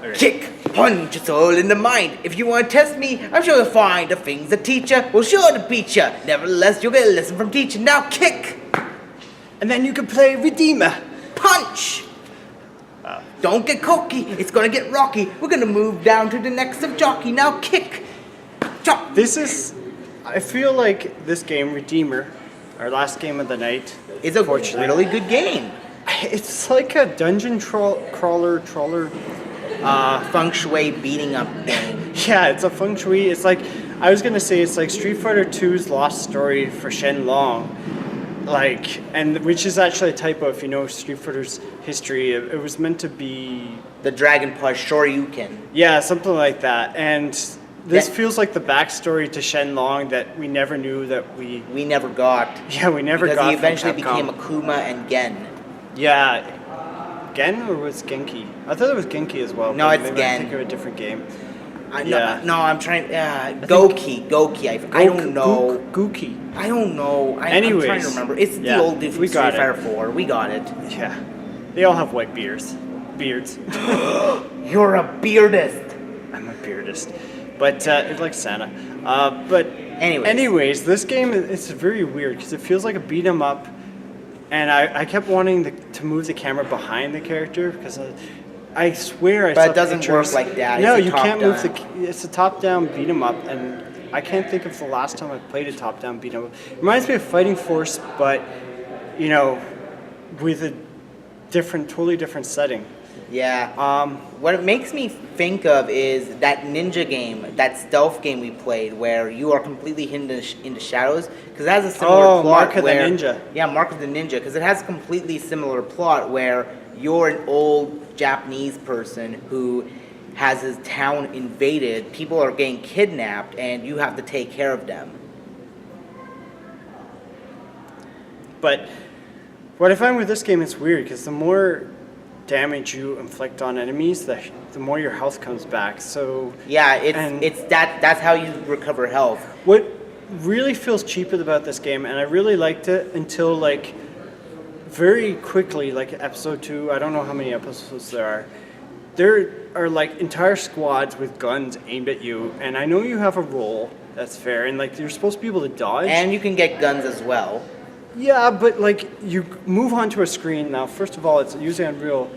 Right. Kick, punch, it's all in the mind. If you want to test me, I'm sure you'll find the things that teach ya will sure to beat ya. Nevertheless, you'll get a lesson from teacher. Now kick, And then you can play Redeemer. punch. Don't get cocky, it's gonna get rocky. We're gonna move down to the next of jockey. Now kick, chop. I feel like this game, Redeemer, our last game of the night, It's a fortunately, really good game. it's like a dungeon crawler. Feng Shui beating up game. Yeah, it's a feng shui. It's like, I was gonna say it's like Street Fighter 2's Lost Story for Shenlong. Like, and which is actually a typo if you know Street Fighter's history. It was meant to be, The Dragon Punch Shoryuken. yeah, something like that. And this That- feels like the backstory to Shenlong that we never knew that we We never got. never Because got he from eventually Capcom. became Akuma and Gen. Yeah. Gen or was Genki? I thought it was Genki as well. No, but it's maybe I Gen. think of a different game. No, Yeah. I'm trying. Goki. I don't know. Gookie. I don't know. I'm Anyways, trying to remember. It's yeah, the old dude from we Street got it. Fighter 4. We got it. Yeah. They all have white beards. Beards. You're a beardist. I'm a beardist. But it's like Santa. But Anyways. this game it's very weird because it feels like a beat 'em up, and I kept wanting to move the camera behind the character because I swear I But saw it doesn't pictures. work like that. No, It's a you can't move top-down. It's a top-down beat 'em up, and I can't think of the last time I played a top-down beat 'em up. It reminds me of Fighting Force, but you know, with a totally different setting. Yeah. What it makes me think of is that ninja game, that stealth game we played, where you are completely hidden in the shadows, because it has a similar Oh, plot. Mark of the where, Ninja. Yeah, Mark of the Ninja, because it has a completely similar plot where you're an old Japanese person who has his town invaded. People are getting kidnapped, and you have to take care of them. But what I find with this game, it's weird because the more damage you inflict on enemies, the more your health comes back. So Yeah, And- that's how you recover health. what really feels cheap about this game, and I really liked it until like very quickly, like episode 2, I don't know how many episodes there are like entire squads with guns aimed at you, and I know you have a role, that's fair, and like you're supposed to be able to dodge. And you can get guns as well. Yeah, but like you move onto a screen now. First of all, it's using Unreal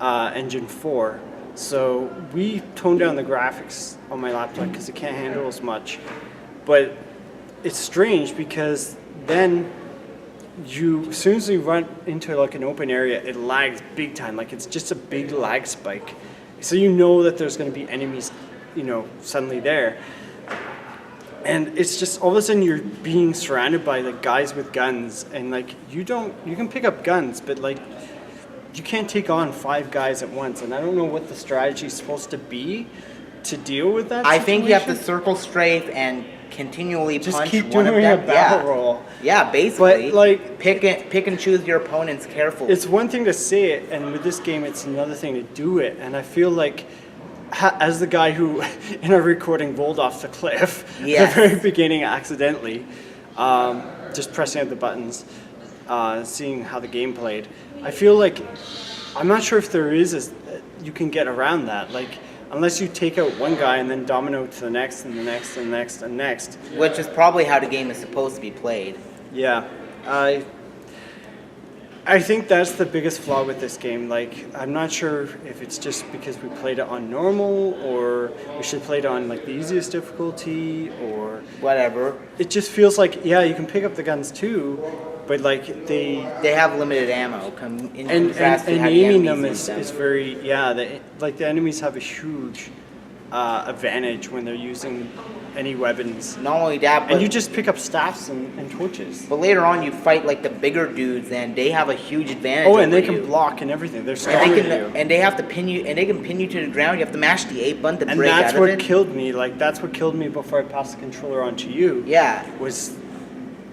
Engine 4, so we toned down the graphics on my laptop because it can't handle as much. But it's strange because then as soon as you run into like an open area, it lags big time. Like it's just a big lag spike, so you know that there's going to be enemies, suddenly there. And it's just all of a sudden you're being surrounded by like guys with guns, and like you can pick up guns, but like you can't take on 5 guys at once. And I don't know what the strategy is supposed to be to deal with that. I think you have to situation. circle strafe and continually Just punch keep one of doing a them. battle roll. Yeah, basically. But, like- pick and choose your opponents carefully. It's one thing to say it, and with this game, it's another thing to do it. And I feel like, as the guy who, in a recording, rolled off the cliff Yes. at the very beginning accidentally, just pressing out the buttons, seeing how the game played, I feel like I'm not sure if there is you can get around that. Like, unless you take out one guy and then domino to the next and the next and next and next. Which is probably how the game is supposed to be played. Yeah, I think that's the biggest flaw with this game. Like, I'm not sure if it's just because we played it on normal, or we should play it on like the easiest difficulty, or Whatever. it just feels like, yeah, you can pick up the guns too, but like They have limited ammo. In and contrast to how the aiming them enemies use is very, yeah, the enemies have a huge advantage when they're using any weapons. Not only that, but And you just pick up staffs and torches. but later on you fight like the bigger dudes, and they have a huge advantage. Oh, and they over can you. block and everything. They're And stronger they than you. can, and they have to pin you, and they can pin you to the ground. You have to mash the A button to And break that's out what of it. killed me. Like, that's what killed me before I passed the controller on to you. Yeah, Was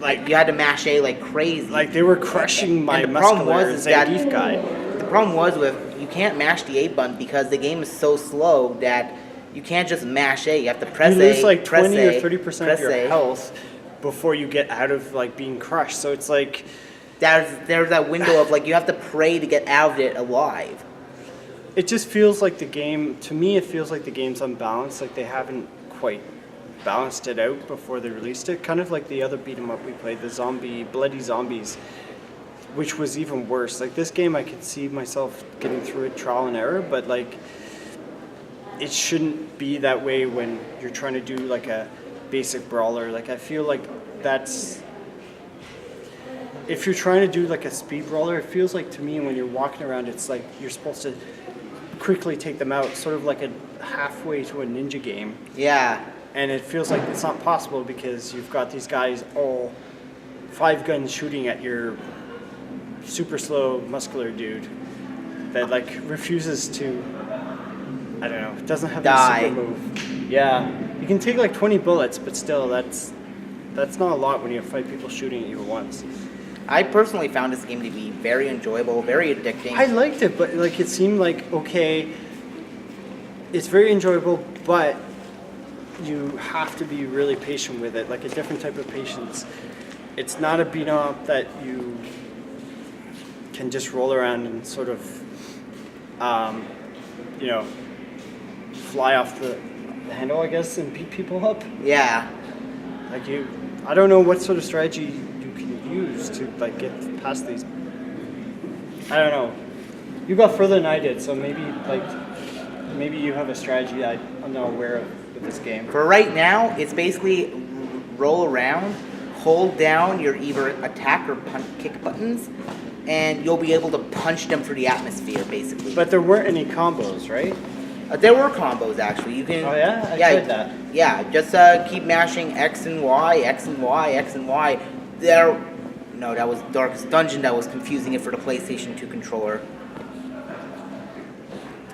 like you had to mash A like crazy. like they were crushing my And the problem muscular was is that Zangief guy. the problem was with you can't mash the A button because the game is so slow that you can't just mash A. You have to press You A. lose like press 20 A, or 30% of press your A. health before you get out of like being crushed. So it's like, There's that window of like you have to pray to get out of it alive. it just feels like the game, to me, it feels like the game's unbalanced. Like they haven't quite balanced it out before they released it. Kind of like the other beat 'em up we played, the Bloody Zombies, which was even worse. Like this game, I could see myself getting through it trial and error, but like it shouldn't be that way when you're trying to do like a basic brawler. Like I feel like that's, if you're trying to do like a speed brawler, it feels like to me when you're walking around, it's like you're supposed to quickly take them out, sort of like a halfway to a ninja game. Yeah. And it feels like it's not possible because you've got these guys all 5 guns shooting at your super slow muscular dude that like refuses to, I don't know, doesn't have Die. a super move. Yeah, you can take like 20 bullets, but still that's not a lot when you have 5 people shooting at you at once. I personally found this game to be very enjoyable, very addicting. I liked it, but like it seemed like, okay, it's very enjoyable, but you have to be really patient with it, like a different type of patience. It's not a beat 'em up that you can just roll around and sort of, you know, fly off the handle, I guess, and beat people up. Yeah. Like I don't know what sort of strategy you can use to like get past these. I don't know. You got further than I did, so maybe you have a strategy that I'm not aware of with this game. For right now, it's basically roll around, hold down your either attack or kick buttons, and you'll be able to punch them through the atmosphere, basically. But there weren't any combos, right? There were combos, actually. You can. Oh yeah, I tried that. Yeah, just keep mashing X and Y, X and Y, X and Y. No, that was Darkest Dungeon that was confusing it for the PlayStation 2 controller.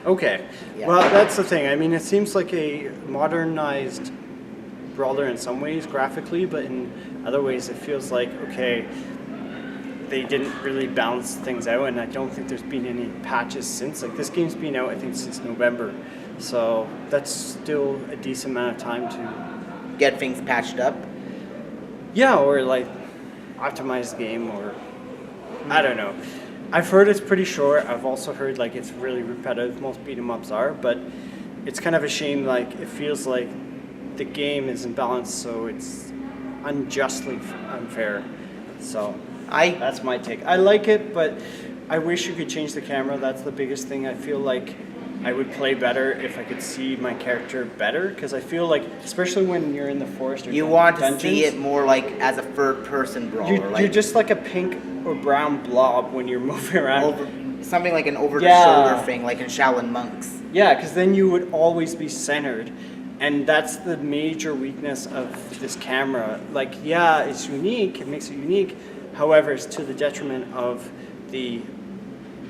Okay. Yeah. Well, that's the thing. I mean, it seems like a modernized brawler in some ways graphically, but in other ways it feels like, okay, they didn't really balance things out, and I don't think there's been any patches since. Like this game's been out, I think, since November, so that's still a decent amount of time to Get things patched up. yeah, or like optimize the game, or I don't know. I've heard it's pretty short. I've also heard like it's really repetitive. Most beat 'em ups are, but it's kind of a shame. Like it feels like the game isn't balanced, so it's unjustly unfair. So that's my take. I like it, but I wish you could change the camera. That's the biggest thing. I feel like I would play better if I could see my character better, because I feel like, especially when you're in the forest or You want to dungeons, see it more like as a third-person brawler. you're just like a pink or brown blob when you're moving around. Something like an over-the-shoulder thing, like in Shaolin Monks. Yeah, because then you would always be centered. And that's the major weakness of this camera. Like, yeah, it's unique, it makes it unique. However, it's to the detriment of the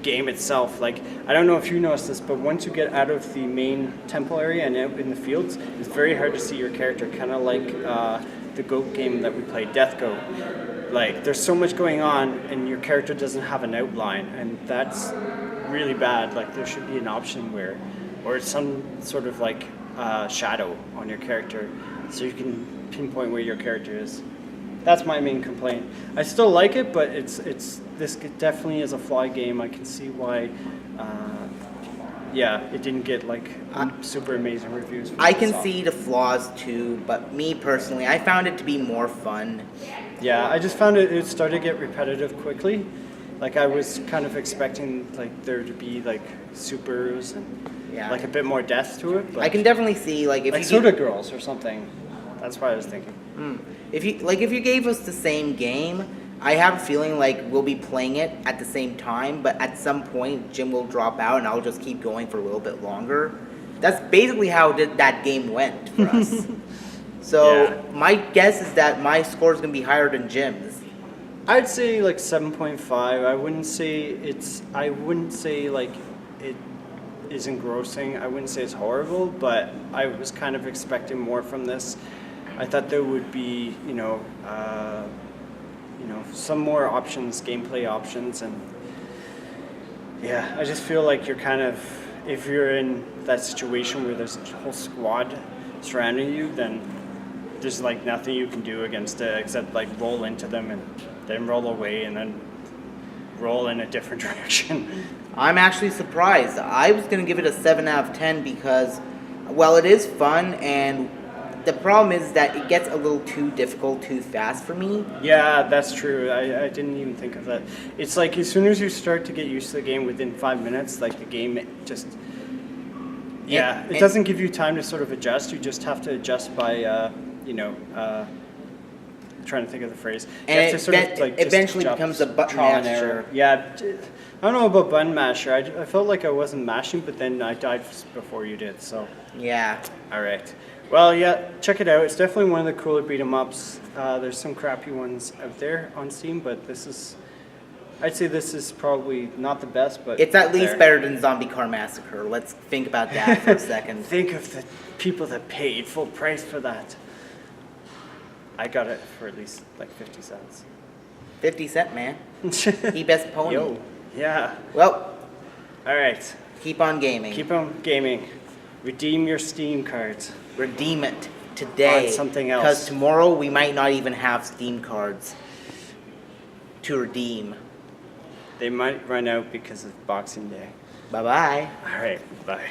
game itself. Like, I don't know if you noticed this, but once you get out of the main temple area and out in the fields, it's very hard to see your character, kind of like the GOAT game that we played, Death Goat. Like, there's so much going on, and your character doesn't have an outline, and that's really bad. Like, there should be an option where, or some sort of like shadow on your character, so you can pinpoint where your character is. That's my main complaint. I still like it, but it's this definitely is a flaw game. I can see why. It didn't get like super amazing reviews. from I can Microsoft. see the flaws too, but me personally, I found it to be more fun. Yeah, I just found it started to get repetitive quickly. Like I was kind of expecting like there to be like supers and like a bit more depth to it. But I can definitely see like if like you Soda Girls or something. That's what I was thinking. if you gave us the same game, I have a feeling like we'll be playing it at the same time, but at some point Jim will drop out and I'll just keep going for a little bit longer. That's basically how that game went for us. So my guess is that my score is gonna be higher than Jim's. I'd say like 7.5. I wouldn't say like it is engrossing. I wouldn't say it's horrible, but I was kind of expecting more from this. I thought there would be, some more options, gameplay options, and yeah, I just feel like you're kind of, if you're in that situation where there's a whole squad surrounding you, then there's like nothing you can do against it except like roll into them and then roll away, and then roll in a different direction. I'm actually surprised. I was gonna give it a 7 out of 10 because, well, it is fun, and the problem is that it gets a little too difficult too fast for me. Yeah, that's true. I didn't even think of that. It's like as soon as you start to get used to the game within 5 minutes, like the game just. Yeah, it doesn't give you time to sort of adjust. You just have to adjust by, trying to think of the phrase. You And have to sort of, like, just eventually jump, becomes a button trial and masher. error. Yeah, I don't know about button masher. I felt like I wasn't mashing, but then I died before you did. So, Yeah. all right. Well, yeah, check it out. It's definitely one of the cooler beat 'em ups. There's some crappy ones out there on Steam, but I'd say this is probably not the best, but It's at least there. better than Zombie Car Massacre. Let's think about that for a second. Think of the people that paid full price for that. I got it for at least like 50 cents. 50 cent, man. He best pony. Yo, yeah. Well, All right. keep on gaming. Keep on gaming. Redeem your Steam cards. Redeem it today. On something else. Because tomorrow we might not even have Steam cards to redeem. They might run out because of Boxing Day. Bye-bye. All right. Bye.